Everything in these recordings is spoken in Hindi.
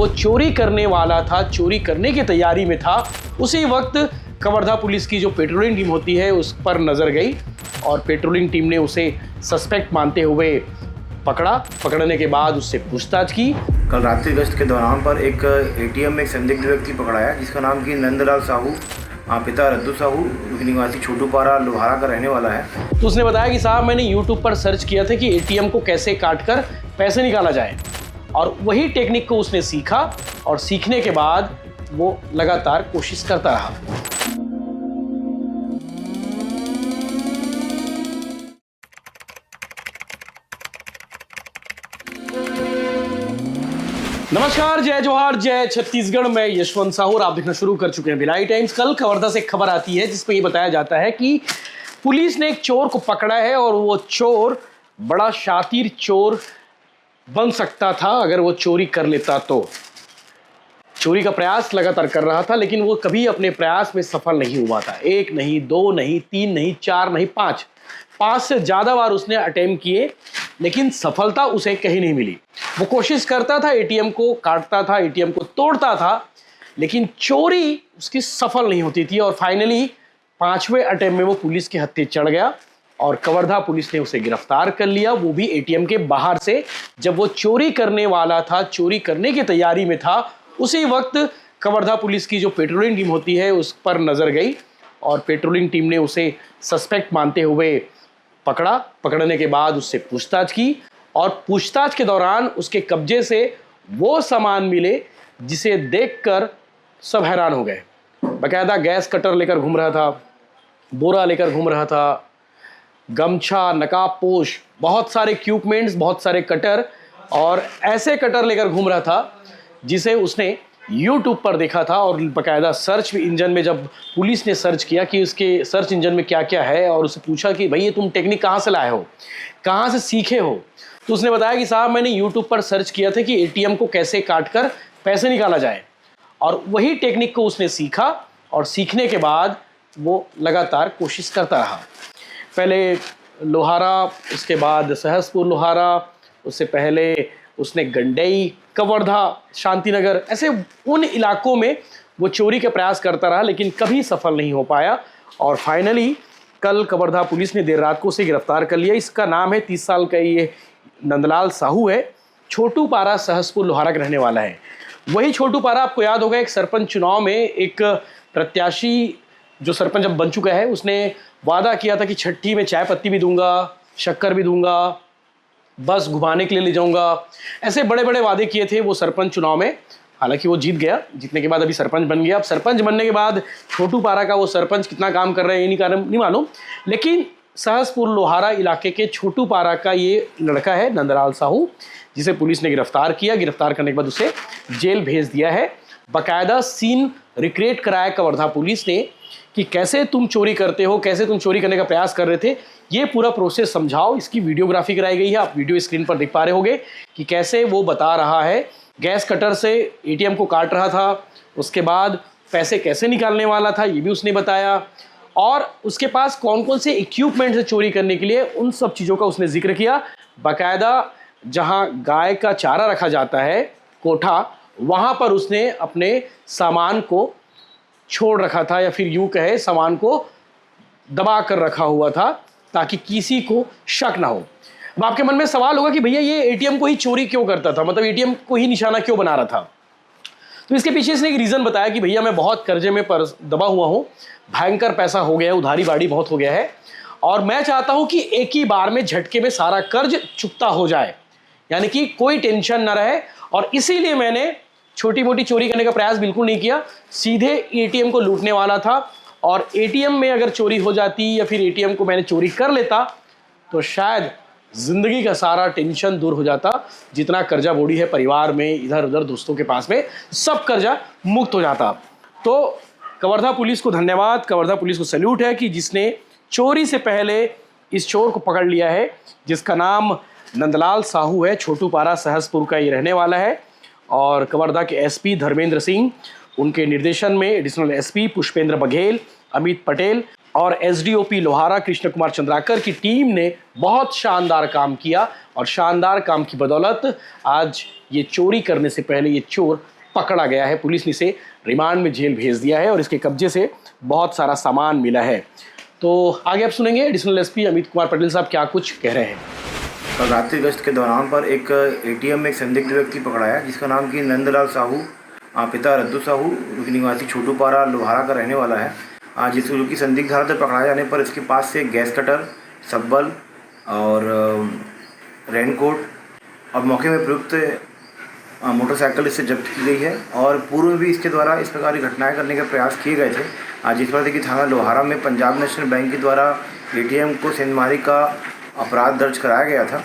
वो चोरी करने वाला था, चोरी करने की तैयारी में था, उसी वक्त कवर्धा पुलिस की जो पेट्रोलिंग टीम होती है उस पर नजर गई और पेट्रोलिंग टीम ने उसे सस्पेक्ट मानते हुए पकड़ने के बाद उससे पूछताछ की। कल रात्रि गश्त के दौरान पर एक एटीएम में एक संदिग्ध व्यक्ति पकड़ा है जिसका नाम की नंदलाल साहू, पिता रद्दू साहू, निवासी छोटूपारा लोहारा का रहने वाला है। तो उसने बताया कि साहब मैंने यूट्यूब पर सर्च किया था कि एटीएम को कैसे काटकर पैसे निकाला जाए और वही टेक्निक को उसने सीखा और सीखने के बाद वो लगातार कोशिश करता रहा। नमस्कार, जय जोहार, जय छत्तीसगढ़। मैं यशवंत साहू और आप देखना शुरू कर चुके हैं भिलाई टाइम्स। कल कवर्धा से खबर आती है जिसमें ये बताया जाता है कि पुलिस ने एक चोर को पकड़ा है और वो चोर बड़ा शातिर चोर बन सकता था अगर वो चोरी कर लेता तो। चोरी का प्रयास लगातार कर रहा था लेकिन वो कभी अपने प्रयास में सफल नहीं हुआ था। 1 नहीं, 2 नहीं, 3 नहीं, 4 नहीं, 5 से ज़्यादा बार उसने अटेम्प्ट किए लेकिन सफलता उसे कहीं नहीं मिली। वो कोशिश करता था, एटीएम को काटता था, एटीएम को तोड़ता था, लेकिन चोरी उसकी सफल नहीं होती थी और फाइनली 5वें अटेम्प्ट में वो पुलिस के हत्थे चढ़ गया और कवर्धा पुलिस ने उसे गिरफ्तार कर लिया, वो भी एटीएम के बाहर से। जब वो चोरी करने वाला था, चोरी करने की तैयारी में था, उसी वक्त कवर्धा पुलिस की जो पेट्रोलिंग टीम होती है उस पर नजर गई और पेट्रोलिंग टीम ने उसे सस्पेक्ट मानते हुए पकड़ने के बाद उससे पूछताछ की और पूछताछ के दौरान उसके कब्जे से वो सामान मिले जिसे देखकर सब हैरान हो गए। बाकायदा गैस कटर लेकर घूम रहा था, बोरा लेकर घूम रहा था, गमछा, नकाबपोश, बहुत सारे इक्विपमेंट्स, बहुत सारे कटर और ऐसे कटर लेकर घूम रहा था जिसे उसने YouTube पर देखा था। और बाकायदा सर्च इंजन में जब पुलिस ने सर्च किया कि उसके सर्च इंजन में क्या क्या है और उसे पूछा कि भाई ये तुम टेक्निक कहाँ से लाए हो, कहाँ से सीखे हो, तो उसने बताया कि साहब मैंने YouTube पर सर्च किया था कि एटीएम को कैसे काटकर पैसे निकाला जाए और वही टेक्निक को उसने सीखा और सीखने के बाद वो लगातार कोशिश करता रहा। पहले लोहारा, उसके बाद सहसपुर लोहारा, उससे पहले उसने गंडई, कवर्धा, शांतिनगर, ऐसे उन इलाकों में वो चोरी का प्रयास करता रहा लेकिन कभी सफल नहीं हो पाया और फाइनली कल कवर्धा पुलिस ने देर रात को उसे गिरफ्तार कर लिया। इसका नाम है, 30 साल का ये नंदलाल साहू है, छोटूपारा सहसपुर लोहारा का रहने वाला है। वही छोटूपारा, आपको याद होगा एक सरपंच चुनाव में एक प्रत्याशी जो सरपंच जब बन चुका है उसने वादा किया था कि छठी में चाय पत्ती भी दूंगा, शक्कर भी दूंगा, बस घुमाने के लिए ले जाऊंगा, ऐसे बड़े बड़े वादे किए थे वो सरपंच चुनाव में। हालांकि वो जीत गया, जीतने के बाद अभी सरपंच बन गया। अब सरपंच बनने के बाद छोटूपारा का वो सरपंच कितना काम कर रहे हैं ये नहीं मालूम, लेकिन सहसपुर लोहारा इलाके के छोटूपारा का ये लड़का है नंदलाल साहू, जिसे पुलिस ने गिरफ्तार किया। गिरफ्तार करने के बाद उसे जेल भेज दिया है। बाकायदा सीन रिक्रिएट कराया कवर्धा पुलिस ने कि कैसे तुम चोरी करते हो, कैसे तुम चोरी करने का प्रयास कर रहे थे, ये पूरा प्रोसेस समझाओ। इसकी वीडियोग्राफी कराई गई है, आप वीडियो स्क्रीन पर देख पा रहे होंगे कि कैसे वो बता रहा है गैस कटर से एटीएम को काट रहा था, उसके बाद पैसे कैसे निकालने वाला था ये भी उसने बताया और उसके पास कौन कौन से इक्विपमेंट है चोरी करने के लिए, उन सब चीज़ों का उसने जिक्र किया। बाकायदा जहाँ गाय का चारा रखा जाता है, कोठा, वहाँ पर उसने अपने सामान को छोड़ रखा था या फिर यूँ कहे सामान को दबा कर रखा हुआ था ताकि किसी को शक ना हो। अब आपके मन में सवाल होगा कि भैया ये एटीएम को ही चोरी क्यों करता था, मतलब एटीएम को ही निशाना क्यों बना रहा था। तो इसके पीछे इसने एक रीज़न बताया कि भैया मैं बहुत कर्जे में दबा हुआ हूँ, भयंकर पैसा हो गया है, उधारी बाड़ी बहुत हो गया है और मैं चाहता हूँ कि एक ही बार में झटके में सारा कर्ज चुकता हो जाए, यानी कि कोई टेंशन ना रहे। और इसीलिए मैंने छोटी मोटी चोरी करने का प्रयास बिल्कुल नहीं किया, सीधे एटीएम को लूटने वाला था और एटीएम में अगर चोरी हो जाती या फिर एटीएम को मैंने चोरी कर लेता तो शायद जिंदगी का सारा टेंशन दूर हो जाता, जितना कर्जा बोड़ी है परिवार में, इधर उधर दोस्तों के पास में, सब कर्जा मुक्त हो जाता। तो कवर्धा पुलिस को धन्यवाद, कवर्धा पुलिस को सैल्यूट है कि जिसने चोरी से पहले इस चोर को पकड़ लिया है, जिसका नाम नंदलाल साहू है, छोटूपारा सहसपुर का ये रहने वाला है। और कवर्धा के एसपी धर्मेंद्र सिंह, उनके निर्देशन में एडिशनल एसपी पुष्पेंद्र बघेल, अमित पटेल और एसडीओपी लोहारा कृष्ण कुमार चंद्राकर की टीम ने बहुत शानदार काम किया और शानदार काम की बदौलत आज ये चोरी करने से पहले ये चोर पकड़ा गया है। पुलिस ने इसे रिमांड में जेल भेज दिया है और इसके कब्जे से बहुत सारा सामान मिला है। तो आगे आप सुनेंगे एडिशनल एसपी अमित कुमार पटेल साहब क्या कुछ कह रहे हैं। कल रात्रि गश्त के दौरान पर एक एटीएम में एक संदिग्ध व्यक्ति पकड़ा है जिसका नाम कि नंदलाल साहू, पिता रद्दू साहू, निवासी छोटूपारा लोहारा का रहने वाला है। जो कि संदिग्ध हालत में पकड़ाए जाने पर इसके पास से गैस कटर, सब्बल और रेनकोट और मौके में प्रयुक्त मोटरसाइकिल इससे जब्त की गई है। और पूर्व में भी इसके द्वारा इस प्रकार की घटनाएं करने के प्रयास किए गए थे। जिस पर कि थाना लोहारा में पंजाब नेशनल बैंक के द्वारा एटीएम को सेंधमारी का अपराध दर्ज कराया गया था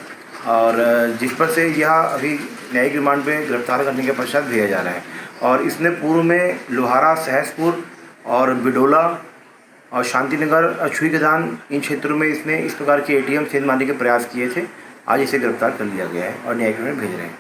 और जिस पर से यह अभी न्यायिक रिमांड पे गिरफ्तार करने के पश्चात भेजा जा रहा है। और इसने पूर्व में लोहारा, सहसपुर और बिडोला और शांतिनगर, अछुई गदान इन क्षेत्रों में इसने इस प्रकार के एटीएम सेंधमारी के प्रयास किए थे। आज इसे गिरफ्तार कर लिया गया है और न्यायिक रिमांड भेज रहे हैं।